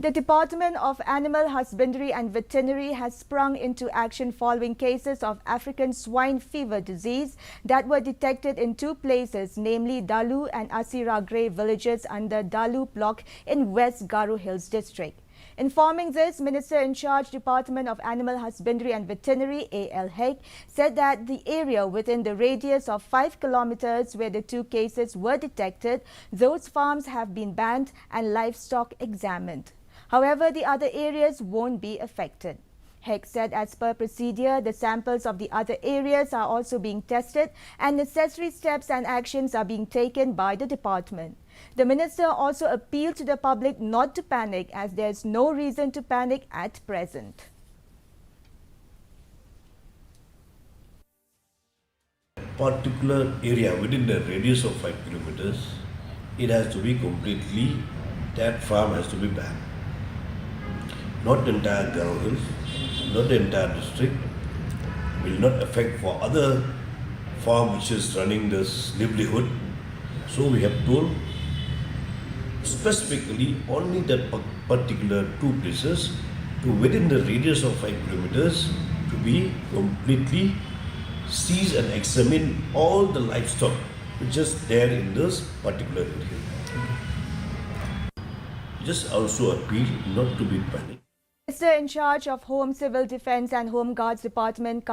The Department of Animal Husbandry and Veterinary has sprung into action following cases of African swine fever disease that were detected in two places, namely Dalu and Asira Grey villages under Dalu block in West Garo Hills district. Informing this, Minister in charge Department of Animal Husbandry and Veterinary A.L. Haig said that the area within the radius of 5 kilometers where the two cases were detected, those farms have been banned and livestock examined. However, the other areas won't be affected. Haig said as per procedure, the samples of the other areas are also being tested and necessary steps and actions are being taken by the department. The minister also appealed to the public not to panic as there is no reason to panic at present. Particular area within the radius of 5 kilometers, it has to be completely, that farm has to be banned. Not the entire Garo Hills, not the entire district, will not affect for other farm which is running this livelihood. So we have told specifically only that particular two places to within the radius of 5 kilometers to be completely seize and examine all the livestock which is there in this particular area. Just also appeal not to be panicked. Minister in charge of Home, Civil Defence and Home Guards Department